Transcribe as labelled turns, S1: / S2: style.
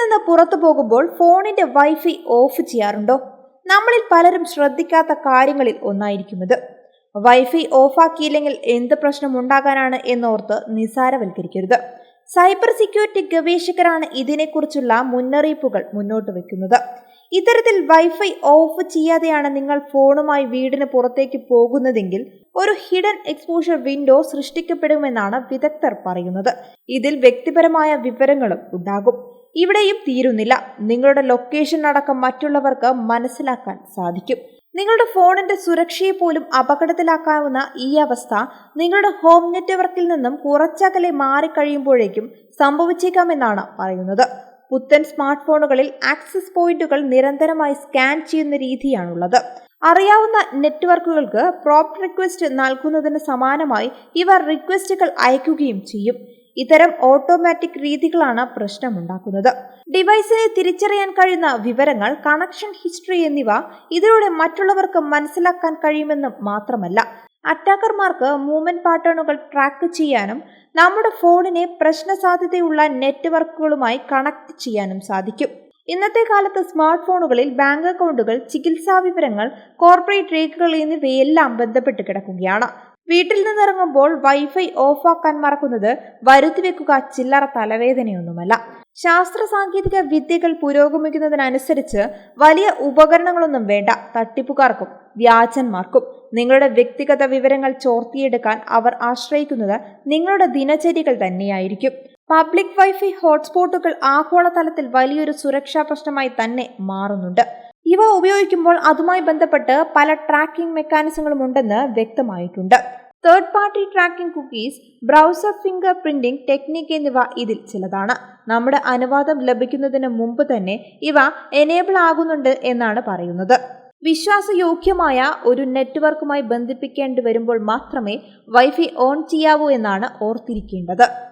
S1: നിന്ന് പുറത്തു പോകുമ്പോൾ ഫോണിന്റെ വൈഫൈ ഓഫ് ചെയ്യാറുണ്ടോ? നമ്മളിൽ പലരും ശ്രദ്ധിക്കാത്ത കാര്യങ്ങളിൽ ഒന്നായിരിക്കും ഇത്. വൈഫൈ ഓഫാക്കിയില്ലെങ്കിൽ എന്ത് പ്രശ്നം ഉണ്ടാകാനാണ് എന്നോർത്ത് നിസാരവൽക്കരിക്കരുത്. സൈബർ സെക്യൂരിറ്റി ഗവേഷകരാണ് ഇതിനെക്കുറിച്ചുള്ള മുന്നറിയിപ്പുകൾ മുന്നോട്ട് വെക്കുന്നത്. ഇത്തരത്തിൽ വൈഫൈ ഓഫ് ചെയ്യാതെയാണ് നിങ്ങൾ ഫോണുമായി വീടിന് പുറത്തേക്ക് പോകുന്നതെങ്കിൽ ഒരു ഹിഡൻ എക്സ്പോഷർ വിൻഡോ സൃഷ്ടിക്കപ്പെടുമെന്നാണ് വിദഗ്ധർ പറയുന്നത്. ഇതിൽ വ്യക്തിപരമായ വിവരങ്ങളും ഉണ്ടാകും. ഇവിടെയും തീരുന്നില്ല. നിങ്ങളുടെ ലൊക്കേഷൻ അടക്കം മറ്റുള്ളവർക്ക് മനസ്സിലാക്കാൻ സാധിക്കും. നിങ്ങളുടെ ഫോണിന്റെ സുരക്ഷയെ പോലും അപകടത്തിലാക്കാവുന്ന ഈ അവസ്ഥ നിങ്ങളുടെ ഹോം നെറ്റ്വർക്കിൽ നിന്നും കുറച്ചകലെ മാറിക്കഴിയുമ്പോഴേക്കും സംഭവിച്ചേക്കാമെന്നാണ് പറയുന്നത്. പുത്തൻ സ്മാർട്ട് ഫോണുകളിൽ ആക്സസ് പോയിന്റുകൾ നിരന്തരമായി സ്കാൻ ചെയ്യുന്ന രീതിയാണുള്ളത്. അറിയാവുന്ന നെറ്റ്വർക്കുകൾക്ക് പ്രോപ്റ്റ് റിക്വസ്റ്റ് നൽകുന്നതിന് സമാനമായി ഇവർ റിക്വസ്റ്റുകൾ അയക്കുകയും ചെയ്യും. ഇത്തരം ഓട്ടോമാറ്റിക് രീതികളാണ് പ്രശ്നമുണ്ടാക്കുന്നത്. ഡിവൈസിനെ തിരിച്ചറിയാൻ കഴിയുന്ന വിവരങ്ങൾ, കണക്ഷൻ ഹിസ്റ്ററി എന്നിവ ഇതിലൂടെ മറ്റുള്ളവർക്ക് മനസ്സിലാക്കാൻ കഴിയുമെന്ന് മാത്രമല്ല, അറ്റാക്കർമാർക്ക് മൂവ്മെന്റ് പാറ്റേണുകൾ ട്രാക്ക് ചെയ്യാനും നമ്മുടെ ഫോണിനെ പ്രശ്നസാധ്യതയുള്ള നെറ്റ്വർക്കുകളുമായി കണക്ട് ചെയ്യാനും സാധിക്കും. ഇന്നത്തെ കാലത്ത് സ്മാർട്ട് ഫോണുകളിൽ ബാങ്ക് അക്കൗണ്ടുകൾ, ചികിത്സാ വിവരങ്ങൾ, കോർപ്പറേറ്റ് രേഖകൾ എന്നിവയെല്ലാം ബന്ധപ്പെട്ട് കിടക്കുകയാണ്. വീട്ടിൽ നിന്നിറങ്ങുമ്പോൾ വൈഫൈ ഓഫാക്കാൻ മറക്കുന്നത് വരുത്തിവെക്കുക ചില്ലറ തലവേദനയൊന്നുമല്ല. ശാസ്ത്ര സാങ്കേതിക വിദ്യകൾ പുരോഗമിക്കുന്നതിനനുസരിച്ച് വലിയ ഉപകരണങ്ങളൊന്നും വേണ്ട തട്ടിപ്പുകാർക്കും വ്യാജന്മാർക്കും. നിങ്ങളുടെ വ്യക്തിഗത വിവരങ്ങൾ ചോർത്തിയെടുക്കാൻ അവർ ആശ്രയിക്കുന്നത് നിങ്ങളുടെ ദിനചര്യകൾ തന്നെയായിരിക്കും. പബ്ലിക് വൈഫൈ ഹോട്ട്സ്പോട്ടുകൾ ആഗോളതലത്തിൽ വലിയൊരു സുരക്ഷാ പ്രശ്നമായി തന്നെ മാറുന്നുണ്ട്. ഇവ ഉപയോഗിക്കുമ്പോൾ അതുമായി ബന്ധപ്പെട്ട് പല ട്രാക്കിംഗ് മെക്കാനിസങ്ങളും ഉണ്ടെന്ന് വ്യക്തമായിട്ടുണ്ട്. Third party tracking cookies, browser fingerprinting technique എന്നിവ ഇതിൽ ചിലതാണ്. നമ്മുടെ അനുവാദം ലഭിക്കുന്നതിന് മുമ്പ് തന്നെ ഇവ എനേബിൾ ആകുന്നുണ്ട് എന്നാണ് പറയുന്നത്. വിശ്വാസയോഗ്യമായ ഒരു നെറ്റ്വർക്കുമായി ബന്ധിപ്പിക്കേണ്ടി വരുമ്പോൾ മാത്രമേ വൈഫൈ ഓൺ ചെയ്യാവൂ എന്നാണ് ഓർത്തിരിക്കേണ്ടത്.